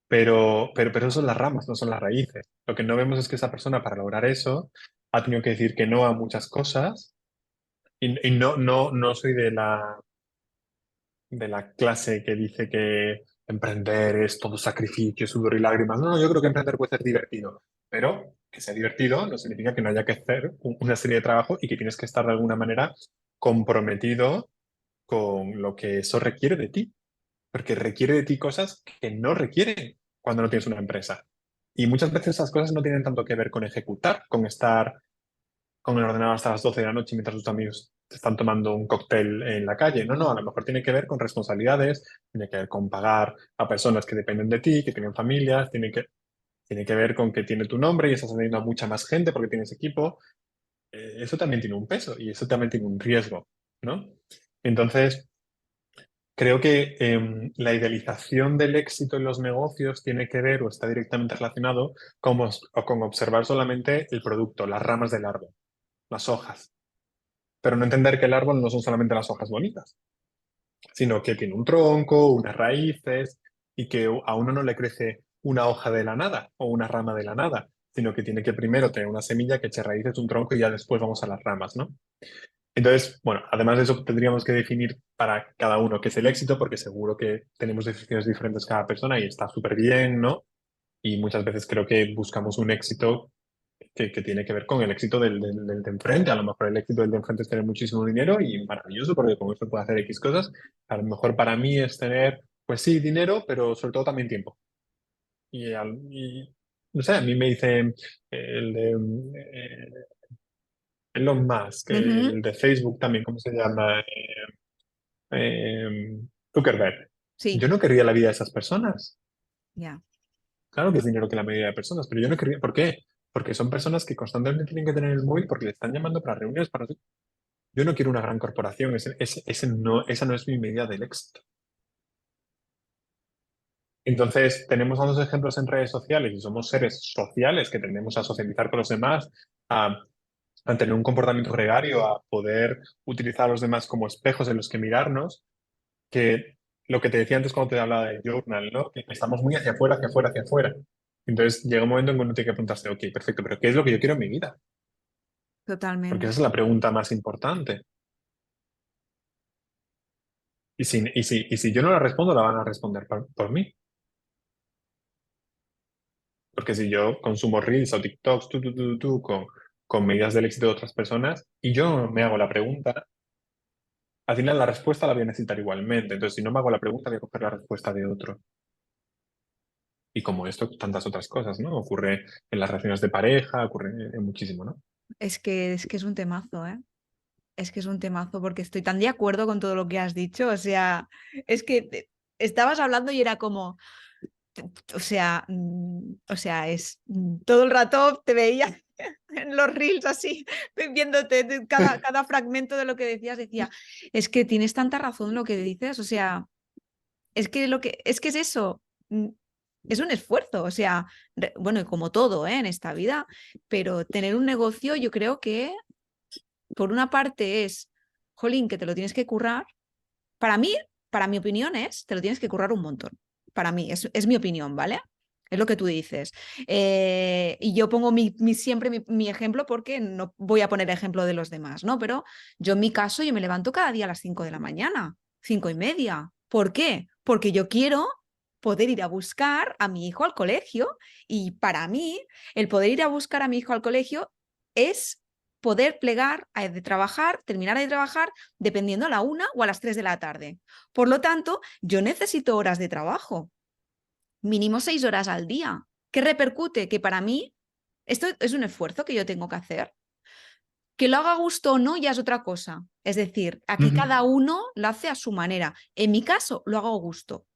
Pero eso son las ramas, no son las raíces. Lo que no vemos es que esa persona para lograr eso ha tenido que decir que no a muchas cosas y no soy de la clase que dice que emprender es todo sacrificio, sudor y lágrimas. No, yo creo que emprender puede ser divertido, pero que sea divertido no significa que no haya que hacer una serie de trabajo y que tienes que estar de alguna manera comprometido con lo que eso requiere de ti, porque requiere de ti cosas que no requieren cuando no tienes una empresa. Y muchas veces esas cosas no tienen tanto que ver con ejecutar, con estar con el ordenador hasta las 12 de la noche mientras tus amigos te están tomando un cóctel en la calle. No, no, a lo mejor tiene que ver con responsabilidades, tiene que ver con pagar a personas que dependen de ti, que tienen familias, tiene que ver con que tiene tu nombre y estás atendiendo a mucha más gente porque tienes equipo. Eso también tiene un peso y eso también tiene un riesgo, ¿no? Entonces, creo que la idealización del éxito en los negocios tiene que ver o está directamente relacionado con observar solamente el producto, las ramas del árbol, las hojas, pero no entender que el árbol no son solamente las hojas bonitas, sino que tiene un tronco, unas raíces y que a uno no le crece una hoja de la nada o una rama de la nada, sino que tiene que primero tener una semilla que eche raíces, un tronco y ya después vamos a las ramas, ¿no? Entonces, bueno, además de eso, tendríamos que definir para cada uno qué es el éxito, porque seguro que tenemos definiciones diferentes cada persona y está súper bien, ¿no? Y muchas veces creo que buscamos un éxito que tiene que ver con el éxito del de enfrente. A lo mejor el éxito del de enfrente es tener muchísimo dinero y maravilloso, porque con eso puede hacer X cosas. A lo mejor para mí es tener, pues sí, dinero, pero sobre todo también tiempo. No sé, a mí me dicen el de Elon Musk, Ujú. el de Facebook también, ¿cómo se llama? Zuckerberg. Yo Sí, no querría la vida de esas personas. ya, Claro que es dinero que la mayoría de personas, pero yo no querría. ¿Por qué? Porque son personas que constantemente tienen que tener el móvil porque le están llamando para reuniones, para... Yo no quiero una gran corporación, esa no es mi medida del éxito. Entonces, tenemos a dos ejemplos en redes sociales y somos seres sociales que tendemos a socializar con los demás, a, a tener un comportamiento gregario, a poder utilizar a los demás como espejos en los que mirarnos, que lo que te decía antes cuando te hablaba de journal, ¿no? Que estamos muy hacia afuera, hacia afuera, hacia afuera. Entonces llega un momento en que uno tiene que preguntarse, ok, perfecto, pero ¿qué es lo que yo quiero en mi vida? Porque esa totalmente. es la pregunta más importante. Y si yo no la respondo, la van a responder por mí. Porque si yo consumo Reels o TikToks con medidas del éxito de otras personas y yo no me hago la pregunta, al final la respuesta la voy a necesitar igualmente. Entonces, si no me hago la pregunta, voy a coger la respuesta de otro. Y como esto, tantas otras cosas, ¿no? Ocurre en las relaciones de pareja, ocurre en muchísimo, ¿no? Es que es un temazo, ¿eh? Es que es un temazo porque estoy tan de acuerdo con todo lo que has dicho. O sea, es que estabas hablando y era como, o sea, todo el rato te veía en los reels así, viéndote cada fragmento de lo que decías, decía, es que tienes tanta razón en lo que dices, o sea, es que es eso, es un esfuerzo, o sea, bueno, y como todo, en esta vida, pero tener un negocio yo creo que por una parte es, jolín, que te lo tienes que currar. Para mí, para mi opinión te lo tienes que currar un montón. Para mí, es mi opinión, ¿vale? Es lo que tú dices. Y yo pongo siempre mi ejemplo porque no voy a poner ejemplo de los demás, ¿no? Pero yo en mi caso, yo me levanto cada día a las 5 de la mañana, 5:30. ¿Por qué? Porque yo quiero poder ir a buscar a mi hijo al colegio y para mí el poder ir a buscar a mi hijo al colegio es poder plegar de trabajar, terminar de trabajar dependiendo a la 1 o a las 3 de la tarde. Por lo tanto, yo necesito horas de trabajo, mínimo 6 horas al día. ¿Qué repercute? Que para mí esto es un esfuerzo que yo tengo que hacer. Que lo haga a gusto o no ya es otra cosa. Es decir, aquí Ujú. cada uno lo hace a su manera. En mi caso, lo hago a gusto.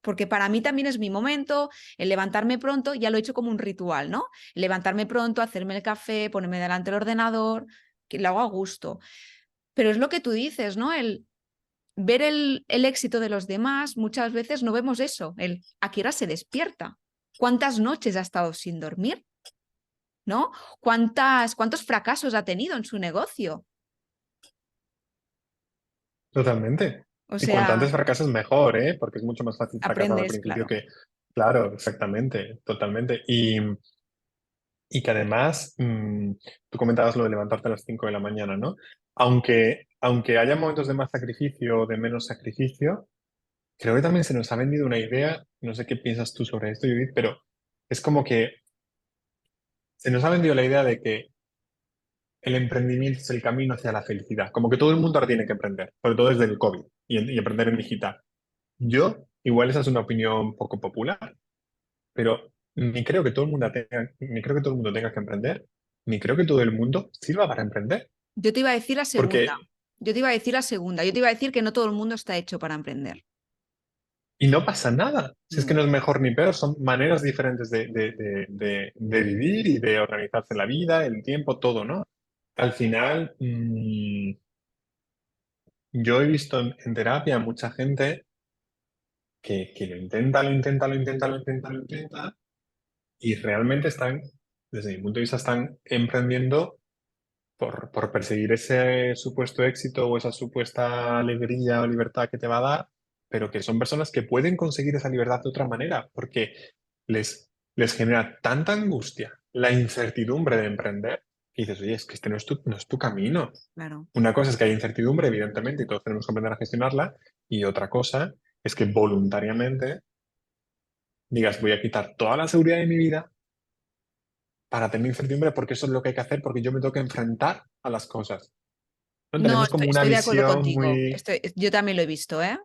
Porque para mí también es mi momento, el levantarme pronto, ya lo he hecho como un ritual, ¿no? Levantarme pronto, hacerme el café, ponerme delante del ordenador, que lo hago a gusto. Pero es lo que tú dices, ¿no? El ver el éxito de los demás, muchas veces no vemos eso, el a qué hora se despierta, cuántas noches ha estado sin dormir, ¿no? ¿Cuántos fracasos ha tenido en su negocio? Totalmente. O Y cuanto sea, antes fracasas mejor, ¿eh? Porque es mucho más fácil fracasar al aprendes, principio claro. que... Claro, exactamente, totalmente. Y que además, tú comentabas lo de levantarte a las 5 de la mañana, ¿no? Aunque haya momentos de más sacrificio o de menos sacrificio, creo que también se nos ha vendido una idea, no sé qué piensas tú sobre esto, Judith, pero es como que se nos ha vendido la idea de que el emprendimiento es el camino hacia la felicidad, como que todo el mundo ahora tiene que emprender, sobre todo desde el COVID y emprender en digital. Yo, igual esa es una opinión poco popular, pero ni creo que todo el mundo tenga, ni creo que todo el mundo tenga que emprender, ni creo que todo el mundo sirva para emprender. Yo te iba a decir la segunda. Porque, Yo te iba a decir la segunda. Yo te iba a decir que no todo el mundo está hecho para emprender. y no pasa nada. Si es que No. no es mejor ni peor, son maneras diferentes de vivir y de organizarse la vida, el tiempo, todo, ¿no? Al final, yo he visto en terapia mucha gente que lo intenta, lo intenta, lo intenta, lo intenta, lo intenta, y realmente están, desde mi punto de vista, están emprendiendo por perseguir ese supuesto éxito o esa supuesta alegría o libertad que te va a dar, pero que son personas que pueden conseguir esa libertad de otra manera, porque les genera tanta angustia la incertidumbre de emprender, que dices, oye, es que este no es tu camino. Claro. Una cosa es que hay incertidumbre, evidentemente, y todos tenemos que aprender a gestionarla, y otra cosa es que voluntariamente digas, voy a quitar toda la seguridad de mi vida para tener incertidumbre, porque eso es lo que hay que hacer, porque yo me tengo que enfrentar a las cosas. ¿No? No, Tenemos estoy, como una estoy de acuerdo visión contigo. muy... Yo también lo he visto, ¿eh?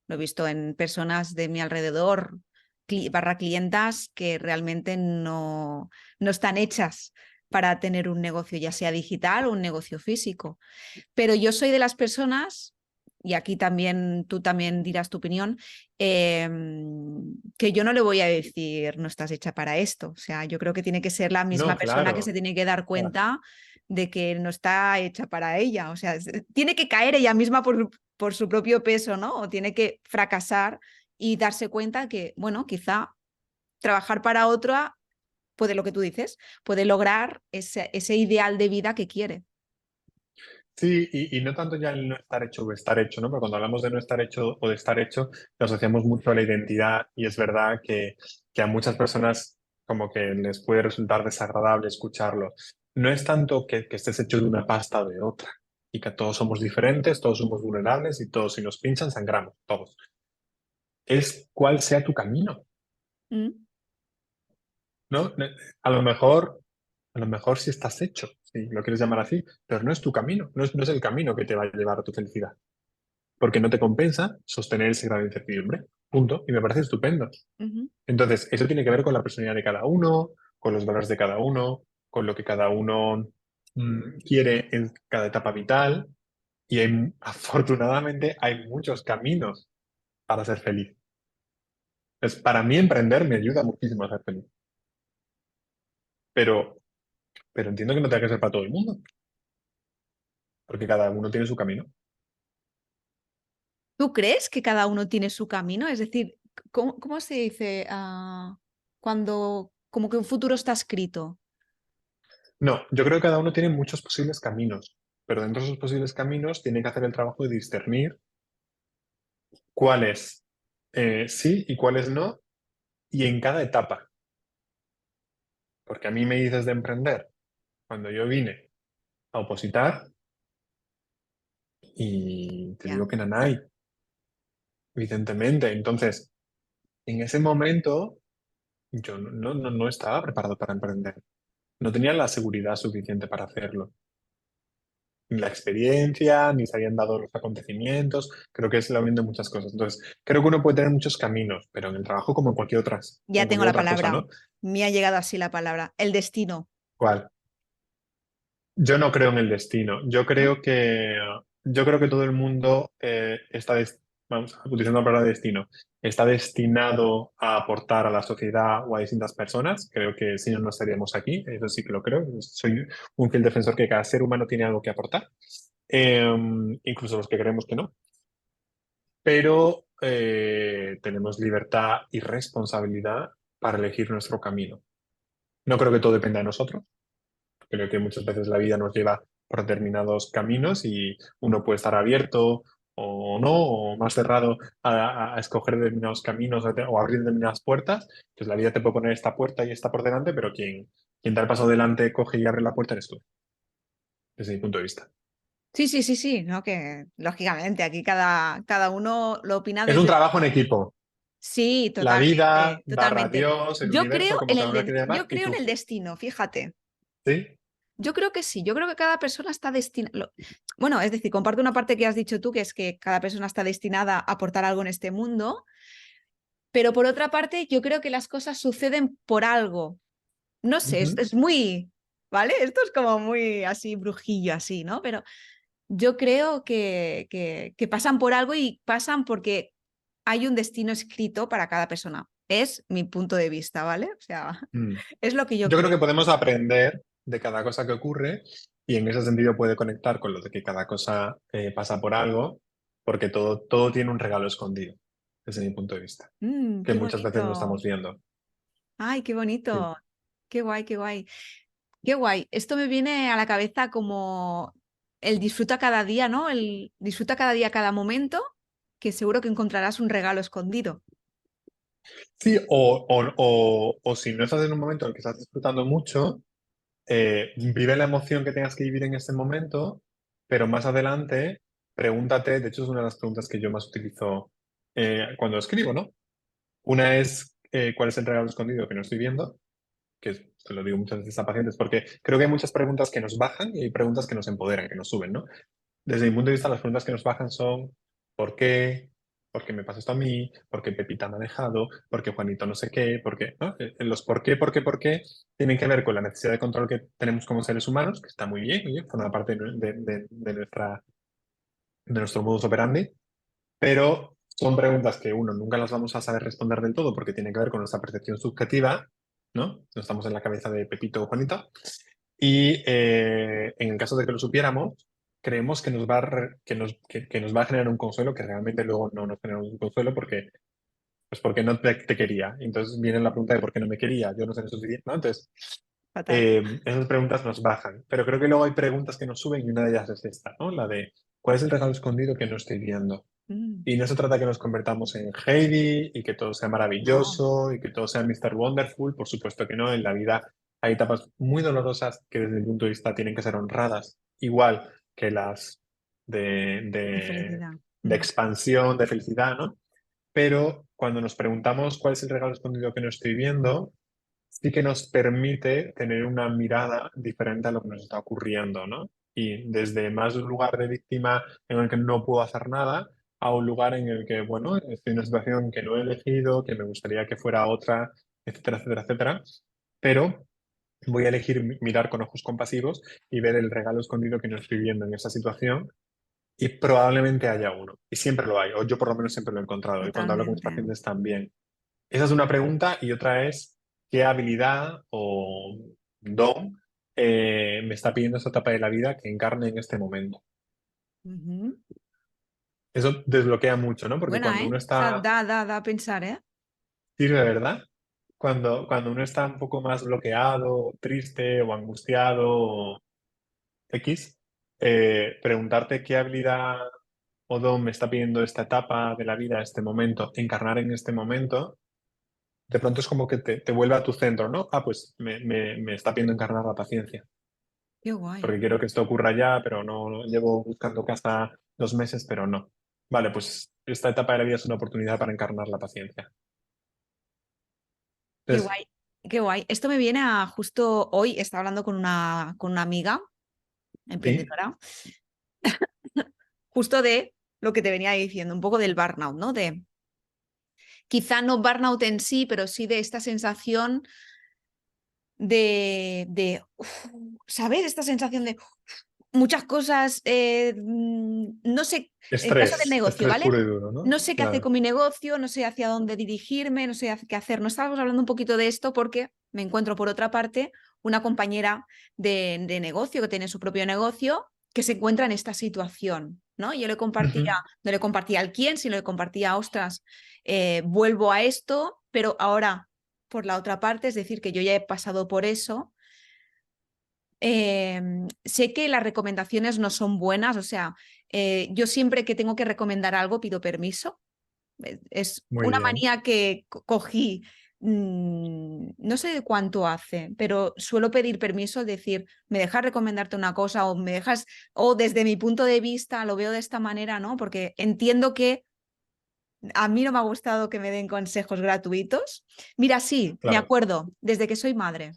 Lo he visto en personas de mi alrededor, barra clientas, que realmente no están hechas para tener un negocio, ya sea digital o un negocio físico. Pero yo soy de las personas, y aquí también tú también dirás tu opinión, que yo no le voy a decir no estás hecha para esto. O sea, yo creo que tiene que ser la No, misma persona que se claro. tiene que dar Claro. cuenta de que no está hecha para ella. O sea, tiene que caer ella misma por su propio peso, ¿no? O tiene que fracasar y darse cuenta que, bueno, quizá trabajar para otra puede, lo que tú dices, puede lograr ese ideal de vida que quiere. Sí, y no tanto ya el no estar hecho o estar hecho, ¿no? Porque cuando hablamos de no estar hecho o de estar hecho, lo asociamos mucho a la identidad y es verdad que a muchas personas como que les puede resultar desagradable escucharlo. No es tanto que estés hecho de una pasta o de otra y que todos somos diferentes, todos somos vulnerables y todos si nos pinchan sangramos, todos. Es cuál sea tu camino, Mm. ¿no? A lo mejor sí estás hecho, si lo quieres llamar así, pero no es tu camino, no es el camino que te va a llevar a tu felicidad, porque no te compensa sostener ese grado de incertidumbre. Punto. Y me parece estupendo. Ujú. Entonces, eso tiene que ver con la personalidad de cada uno, con los valores de cada uno, con lo que cada uno quiere en cada etapa vital y afortunadamente hay muchos caminos para ser feliz. Entonces, para mí emprender me ayuda muchísimo a ser feliz, pero, pero entiendo que no tenga que ser para todo el mundo, porque cada uno tiene su camino. ¿Tú crees que cada uno tiene su camino? Es decir, ¿cómo se dice cuando como que un futuro está escrito? No, yo creo que cada uno tiene muchos posibles caminos, pero dentro de esos posibles caminos tiene que hacer el trabajo de discernir cuáles sí y cuáles no, y en cada etapa. Porque a mí me dices de emprender cuando yo vine a opositar y te Ya. digo que nanay, evidentemente. Entonces, en ese momento yo no estaba preparado para emprender. No tenía la seguridad suficiente para hacerlo. Ni la experiencia, ni se habían dado los acontecimientos. Creo que es la unión de muchas cosas. Entonces, creo que uno puede tener muchos caminos, pero en el trabajo Ya como tengo cualquier la otra cosa, palabra. ¿no? Me ha llegado así la palabra. El destino, ¿Cuál? Yo no creo en el destino. ¿no? Yo creo que todo el mundo vamos, utilizando la palabra destino, está destinado a aportar a la sociedad o a distintas personas. Creo que si no, no estaríamos aquí. Eso sí que lo creo. Soy un fiel defensor que cada ser humano tiene algo que aportar, eh, incluso los que creemos que no. Pero tenemos libertad y responsabilidad para elegir nuestro camino. No creo que todo dependa de nosotros. Creo que muchas veces la vida nos lleva por determinados caminos y uno puede estar abierto o no, o más cerrado a escoger determinados caminos o abrir determinadas puertas. Pues la vida te puede poner esta puerta y esta por delante, pero quien da el paso adelante, coge y abre la puerta eres tú, desde mi punto de vista. Sí, sí, sí, sí, ¿no? Que lógicamente aquí cada uno lo opina Es un desde... trabajo en equipo. Sí, La vida, totalmente, barra totalmente. Dios, el universo, como cada uno la quiere llamar, Yo y creo en tú. el destino, fíjate. ¿Sí? Yo creo que sí, yo creo que cada persona está destinada... Bueno, es decir, comparto una parte que has dicho tú, que es que cada persona está destinada a aportar algo en este mundo, pero por otra parte, yo creo que las cosas suceden por algo. No sé, Ujú. es muy... ¿Vale? Esto es como muy así, brujillo, así, ¿no? Pero yo creo que pasan por algo y pasan porque hay un destino escrito para cada persona. Es mi punto de vista, ¿vale? O sea, Mm. es lo que yo Yo creo creo. que podemos aprender de cada cosa que ocurre y en ese sentido puede conectar con lo de que cada cosa pasa por algo, porque todo tiene un regalo escondido, desde mi punto de vista, que Qué muchas veces no bonito. estamos viendo. Ay, qué Sí, bonito. Qué guay, qué guay. Qué guay. Esto me viene a la cabeza como el disfruta cada día, ¿no? El disfruta cada día, cada momento, que seguro que encontrarás un regalo escondido. sí o si no estás en un momento en el que estás disfrutando mucho, vive la emoción que tengas que vivir en ese momento, pero más adelante pregúntate, de hecho es una de las preguntas que yo más utilizo cuando escribo, ¿no? Una es, ¿cuál es el regalo escondido que no estoy viendo? Que te lo digo muchas veces a pacientes, porque creo que hay muchas preguntas que nos bajan y hay preguntas que nos empoderan, que nos suben, ¿no? Desde mi punto de vista, las preguntas que nos bajan son ¿por qué? ¿Por qué me pasa esto a mí? ¿Por qué Pepita me ha dejado? ¿Por qué Juanito no sé qué? ¿Por qué? ¿No? Los por qué tienen que ver con la necesidad de control que tenemos como seres humanos, que está muy bien, oye, forma parte de nuestro modus operandi, pero son preguntas que uno nunca las vamos a saber responder del todo porque tiene que ver con nuestra percepción subjetiva, ¿no? No estamos en la cabeza de Pepito o Juanito. Y en el caso de que lo supiéramos, creemos que nos va a, que nos va a generar un consuelo que realmente luego no nos genera un consuelo pues porque no te quería. Entonces viene la pregunta de por qué no me quería, yo no sé lo suficiente, ¿no? Entonces, Fatal. esas preguntas nos bajan. Pero creo que luego hay preguntas que nos suben y una de ellas es esta, ¿no? La de ¿cuál es el regalo escondido que no estoy viendo? Mm, Y no se trata que nos convertamos en Heidi y que todo sea no, maravilloso y que todo sea Mr. Wonderful. Por supuesto que no. En la vida hay etapas muy dolorosas que desde mi punto de vista tienen que ser honradas, igual que las de, de de, felicidad. de expansión, de felicidad, ¿no? Pero cuando nos preguntamos cuál es el regalo escondido que no estoy viendo, sí que nos permite tener una mirada diferente a lo que nos está ocurriendo, ¿no? Y desde más un lugar de víctima en el que no puedo hacer nada, a un lugar en el que, bueno, estoy en una situación que no he elegido, que me gustaría que fuera otra, etcétera, etcétera, etcétera. Pero voy a elegir mirar con ojos compasivos y ver el regalo escondido que no estoy viendo en esa situación y probablemente haya uno. Y siempre lo hay, o yo por lo menos siempre lo he encontrado. Y cuando hablo con mis Totalmente. pacientes también. Esa es una pregunta y otra es, ¿qué habilidad o don me está pidiendo esta etapa de la vida que encarne en este momento? Ujú. Eso desbloquea mucho, ¿no? Porque Buena, cuando ¿eh? uno O sea, está, da a pensar, ¿eh? sirve, ¿verdad? Cuando uno está un poco más bloqueado, triste o angustiado o X, preguntarte qué habilidad o don me está pidiendo esta etapa de la vida, este momento, encarnar en este momento, de pronto es como que te vuelve a tu centro, ¿no? Ah, pues me está pidiendo encarnar la paciencia, Qué guay. porque quiero que esto ocurra ya, pero no llevo buscando casa 2 meses, pero no. Vale, pues esta etapa de la vida es una oportunidad para encarnar la paciencia. Qué Entonces, guay. Qué guay. Esto me viene a justo hoy, estaba hablando con una amiga sí, emprendedora, justo de lo que te venía diciendo, un poco del burnout, ¿no? De quizá no burnout en sí, pero sí de esta sensación de ¿sabes? Esta sensación de muchas cosas, no sé, en el caso del negocio, estrés ¿vale? puro y duro, ¿no? No sé qué hacer Claro. con mi negocio, no sé hacia dónde dirigirme, no sé qué hacer. No estábamos hablando un poquito de esto porque me encuentro por otra parte una compañera de negocio que tiene su propio negocio que se encuentra en esta situación, ¿no? Yo le compartía, Ujú. no le compartía al quién, sino le compartía, ostras, vuelvo a esto, pero ahora por la otra parte, es decir, que yo ya he pasado por eso. Sé que las recomendaciones no son buenas, o sea, yo siempre que tengo que recomendar algo pido permiso. Es Muy una bien. manía que cogí, no sé de cuánto hace, pero suelo pedir permiso, es decir, me dejas recomendarte una cosa o me dejas, o desde mi punto de vista lo veo de esta manera, ¿no? Porque entiendo que a mí no me ha gustado que me den consejos gratuitos. Mira, sí, me Claro, acuerdo, desde que soy madre.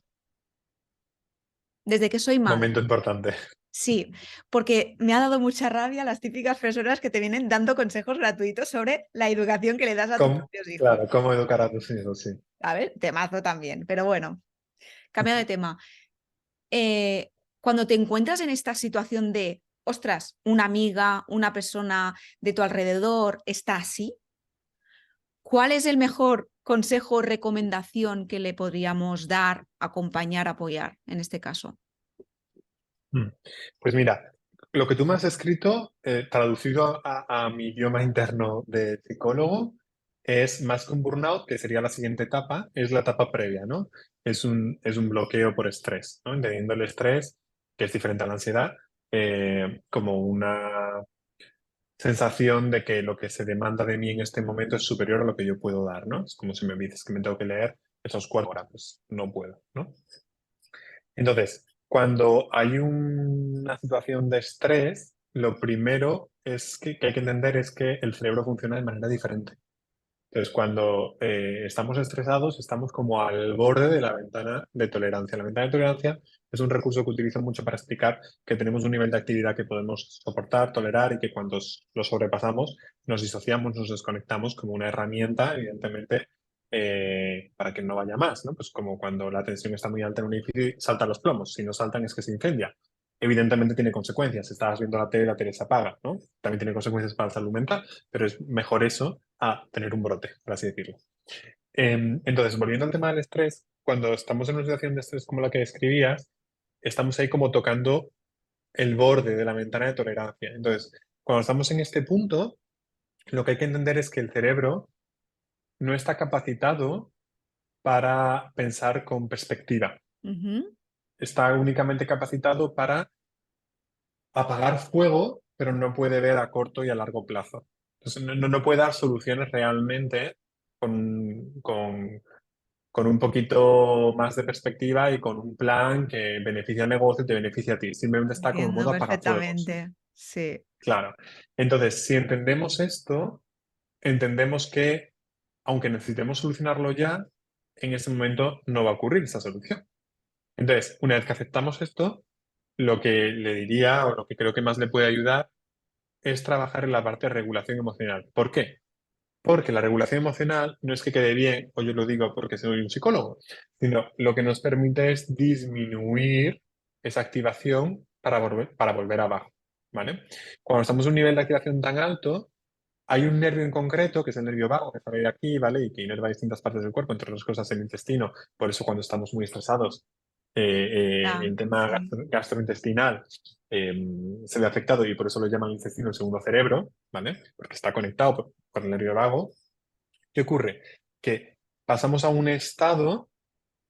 Desde que soy madre. momento importante. Sí, porque me ha dado mucha rabia las típicas personas que te vienen dando consejos gratuitos sobre la educación que le das a tus propios hijos. Claro, cómo educar a tus hijos, sí. A ver, temazo también, pero bueno, cambiando de tema. Eh, Cuando te encuentras en esta situación de, ostras, una amiga, una persona de tu alrededor está así, ¿cuál es el mejor consejo o recomendación que le podríamos dar, acompañar, apoyar en este caso? Mm. Pues mira, lo que tú me has escrito, traducido a mi idioma interno de psicólogo, es más que un burnout, que sería la siguiente etapa, es la etapa previa, ¿no? Es un bloqueo por estrés, ¿no? Entendiendo el estrés, que es diferente a la ansiedad, como una sensación de que lo que se demanda de mí en este momento es superior a lo que yo puedo dar, ¿no? Es como si me dices que me tengo que leer esos 4 horas, pues no puedo, ¿no? Entonces, cuando hay una situación de estrés, lo primero que hay que entender es que el cerebro funciona de manera diferente. Entonces, cuando estamos estresados, estamos como al borde de la ventana de tolerancia. La ventana de tolerancia es un recurso que utilizo mucho para explicar que tenemos un nivel de actividad que podemos soportar, tolerar y que cuando lo sobrepasamos nos disociamos, nos desconectamos como una herramienta, evidentemente, para que no vaya más, ¿no? Pues como cuando la tensión está muy alta en un edificio y saltan los plomos. Si no saltan es que se incendia. Evidentemente tiene consecuencias. Si estabas viendo la tele se apaga, ¿no? También tiene consecuencias para la salud mental, pero es mejor eso a tener un brote, por así decirlo. Entonces, volviendo al tema del estrés, cuando estamos en una situación de estrés como la que describías, estamos ahí como tocando el borde de la ventana de tolerancia. Entonces, cuando estamos en este punto, lo que hay que entender es que el cerebro no está capacitado para pensar con perspectiva. Ujú. Está únicamente capacitado para apagar fuego, pero no puede ver a corto y a largo plazo. Entonces, no puede dar soluciones realmente con, con, con un poquito más de perspectiva y con un plan que beneficia al negocio y te beneficia a ti. Simplemente está como en Entiendo modo apagafuegos. perfectamente. Sí. Claro. Entonces, si entendemos esto, entendemos que aunque necesitemos solucionarlo ya, en ese momento no va a ocurrir esa solución. Entonces, una vez que aceptamos esto, lo que le diría o lo que creo que más le puede ayudar es trabajar en la parte de regulación emocional. ¿Por qué? Porque la regulación emocional no es que quede bien, o yo lo digo porque soy un psicólogo, sino lo que nos permite es disminuir esa activación para volver abajo, ¿vale? Cuando estamos en un nivel de activación tan alto, hay un nervio en concreto, que es el nervio vago, que sale de aquí, ¿vale? Y que inerva distintas partes del cuerpo, entre otras cosas el intestino. Por eso cuando estamos muy estresados, Ya, el tema sí. gastrointestinal eh, se ve afectado y por eso lo llaman el intestino el segundo cerebro, ¿vale? Porque está conectado con el nervio vago. ¿Qué ocurre? Que pasamos a un estado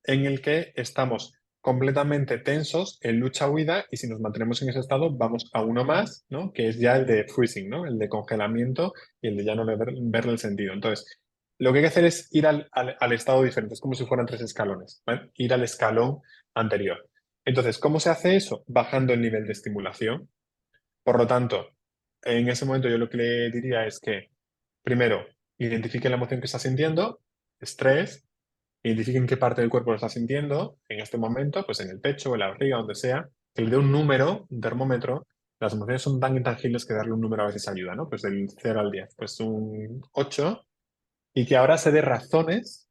en el que estamos completamente tensos en lucha-huida y si nos mantenemos en ese estado vamos a uno más, ¿no? Que es ya el de freezing, ¿no? El de congelamiento y el de ya no verle el sentido. Entonces, lo que hay que hacer es ir al estado diferente, es como si fueran tres escalones, ¿vale? Ir al escalón anterior. Entonces, ¿cómo se hace eso? Bajando el nivel de estimulación. Por lo tanto, en ese momento yo lo que le diría es que, primero, identifique la emoción que está sintiendo, estrés, identifiquen qué parte del cuerpo lo está sintiendo en este momento, pues en el pecho, en la barriga, donde sea, que le dé un número, un termómetro. Las emociones son tan intangibles que darle un número a veces ayuda, ¿no? Pues del 0 al 10, pues un 8, y que ahora se dé razones.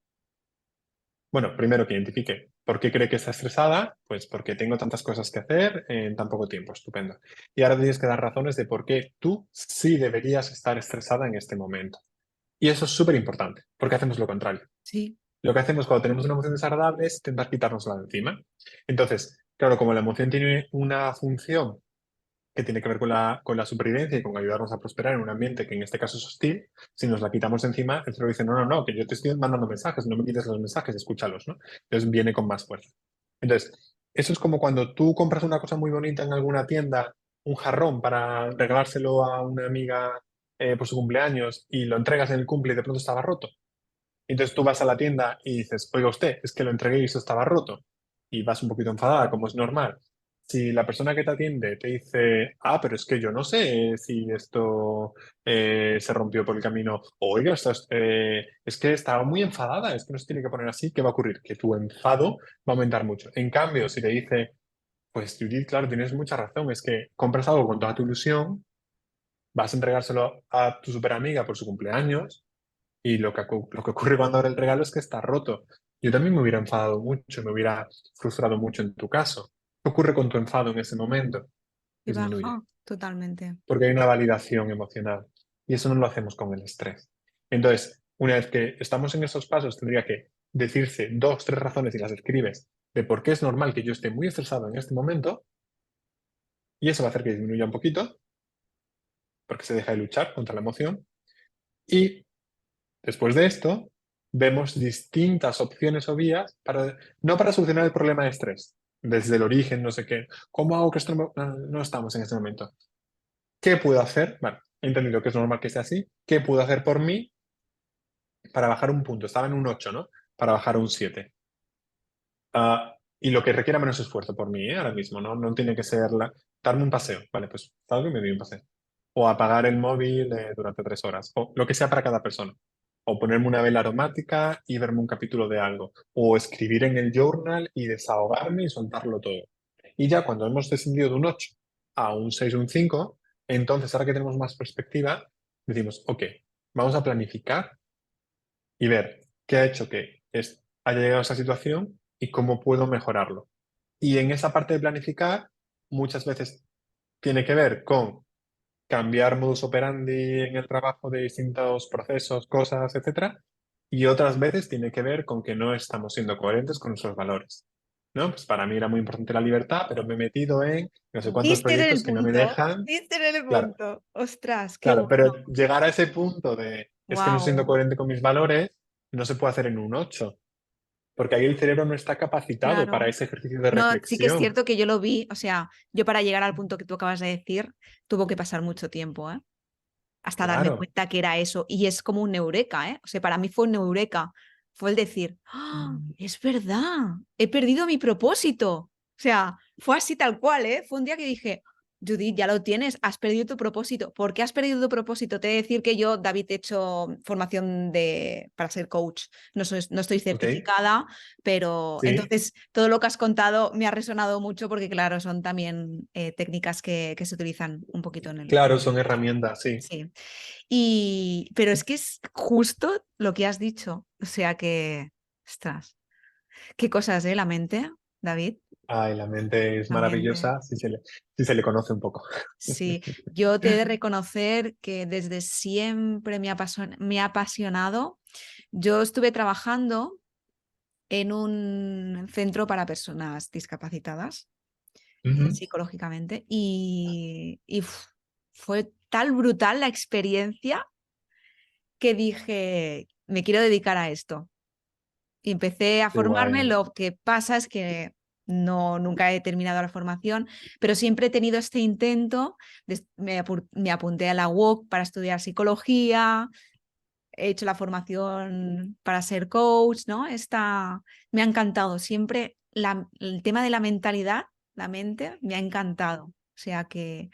Bueno, primero que identifique por qué cree que está estresada, pues porque tengo tantas cosas que hacer en tan poco tiempo, estupendo. Y ahora tienes que dar razones de por qué tú sí deberías estar estresada en este momento. Y eso es súper importante, porque hacemos lo contrario. Sí, Lo que hacemos cuando tenemos una emoción desagradable es intentar quitárnosla de encima. Entonces, claro, como la emoción tiene una función que tiene que ver con la supervivencia y con ayudarnos a prosperar en un ambiente que en este caso es hostil, si nos la quitamos de encima, el cerebro dice, no, no, no, que yo te estoy mandando mensajes, no me quites los mensajes, escúchalos, ¿no? Entonces viene con más fuerza. Entonces, eso es como cuando tú compras una cosa muy bonita en alguna tienda, un jarrón para regalárselo a una amiga por su cumpleaños y lo entregas en el cumple y de pronto estaba roto. Entonces tú vas a la tienda y dices, oiga usted, es que lo entregué y eso estaba roto. Y vas un poquito enfadada, como es normal. Si la persona que te atiende te dice, ah, pero es que yo no sé si esto se rompió por el camino, oiga, es que estaba muy enfadada, es que no se tiene que poner así, ¿qué va a ocurrir? Que tu enfado va a aumentar mucho. En cambio, si te dice, pues Judith, claro, tienes mucha razón, es que compras algo con toda tu ilusión, vas a entregárselo a tu super amiga por su cumpleaños y lo que ocurre cuando abre el regalo es que está roto. Yo también me hubiera enfadado mucho, me hubiera frustrado mucho en tu caso. ¿Qué ocurre con tu enfado en ese momento? que Disminuye, baja totalmente. porque hay una validación emocional y eso no lo hacemos con el estrés. Entonces, una vez que estamos en esos pasos, tendría que decirse dos, tres razones y las escribes de por qué es normal que yo esté muy estresado en este momento y eso va a hacer que disminuya un poquito, porque se deja de luchar contra la emoción. Y después de esto, vemos distintas opciones o vías para, no para solucionar el problema de estrés, desde el origen, no sé qué. ¿Cómo hago que esto no estamos en este momento? ¿Qué puedo hacer? Bueno, he entendido que es normal que sea así. ¿Qué puedo hacer por mí para bajar un punto? Estaba en un 8, ¿no? Para bajar a un 7. Y lo que requiera menos esfuerzo por mí, ¿eh? Ahora mismo, ¿no? No tiene que ser darme un paseo. Vale, pues salgo y me doy un paseo. O apagar el móvil durante 3 horas. O lo que sea para cada persona. O ponerme una vela aromática y verme un capítulo de algo. O escribir en el journal y desahogarme y soltarlo todo. Y ya cuando hemos descendido de un 8 a un 6 o un 5, entonces ahora que tenemos más perspectiva, decimos, ok, vamos a planificar y ver qué ha hecho que haya llegado a esa situación y cómo puedo mejorarlo. Y en esa parte de planificar, muchas veces tiene que ver con cambiar modus operandi en el trabajo de distintos procesos, cosas, etcétera, y otras veces tiene que ver con que no estamos siendo coherentes con nuestros valores. ¿No? Pues para mí era muy importante la libertad, pero me he metido en no sé cuántos Diste en proyectos el que no me punto, dejan. diste en el Claro, punto. Ostras, qué claro, pero bueno. llegar a ese punto de es que no siendo Wow. coherente con mis valores, no se puede hacer en un 8 porque ahí el cerebro no está capacitado para Claro. ese ejercicio de No, sí que es reflexión. cierto que yo lo vi, o sea, yo para llegar al punto que tú acabas de decir, tuvo que pasar mucho tiempo, ¿eh? Hasta darme Claro. cuenta que era eso. Y es como un eureka, ¿eh? O sea, para mí fue un eureka. Fue el decir, ¡ah! Es verdad, he perdido mi propósito. O sea, fue así tal cual, ¿eh? Fue un día que dije, Judith, ya lo tienes, has perdido tu propósito. ¿Por qué has perdido tu propósito? Te he de decir que yo, David, he hecho formación para ser coach. No estoy ¿Ok? certificada, pero Sí. entonces todo lo que has contado me ha resonado mucho porque, claro, son también técnicas que se utilizan un poquito en el... Claro, son herramientas, sí. Sí. Pero es que es justo lo que has dicho. O sea que, ostras, qué cosas, ¿eh? La mente, David, Ay, la mente es la mente. maravillosa si se le conoce un poco. Sí, yo te he de reconocer que desde siempre me ha apasionado. Yo estuve trabajando en un centro para personas discapacitadas Ujú. psicológicamente fue tal brutal la experiencia que dije, me quiero dedicar a esto. Y empecé a Qué formarme. guay. Lo que pasa es que nunca he terminado la formación, pero siempre he tenido este intento. Me apunté a la UOC para estudiar psicología, he hecho la formación para ser coach, ¿no? Me ha encantado. Siempre el tema de la mentalidad, la mente, me ha encantado. O sea Es que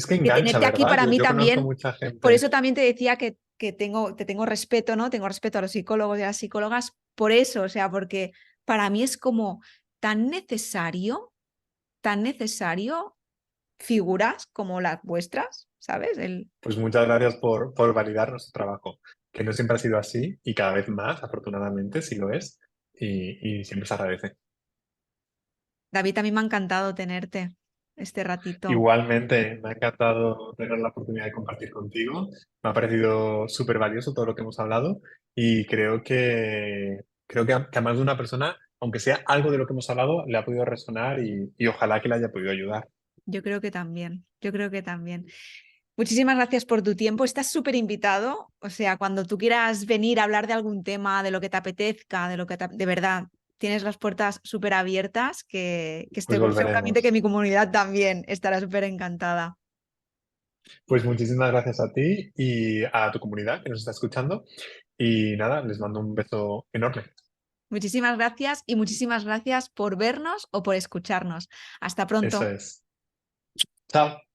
que engancha, tenerte aquí ¿verdad? para mí Yo conozco también, mucha por gente. eso también te decía te tengo respeto, ¿no? Tengo respeto a los psicólogos y a las psicólogas por eso, o sea, porque para mí es como tan necesario figuras como las vuestras, ¿sabes? Pues muchas gracias por validar nuestro trabajo, que no siempre ha sido así y cada vez más, afortunadamente, sí lo es y siempre se agradece. David, a mí me ha encantado tenerte este ratito. Igualmente, me ha encantado tener la oportunidad de compartir contigo. Me ha parecido súper valioso todo lo que hemos hablado y creo que a más de una persona, aunque sea algo de lo que hemos hablado, le ha podido resonar y ojalá que le haya podido ayudar. Yo creo que también, yo creo que también. Muchísimas gracias por tu tiempo. Estás súper invitado. O sea, cuando tú quieras venir a hablar de algún tema, de lo que te apetezca, de verdad, tienes las puertas súper abiertas, que Pues estoy seguramente que volveremos. mi comunidad también estará súper encantada. Pues muchísimas gracias a ti y a tu comunidad que nos está escuchando. Y nada, les mando un beso enorme. Muchísimas gracias y muchísimas gracias por vernos o por escucharnos. Hasta Eso pronto. es. Chao.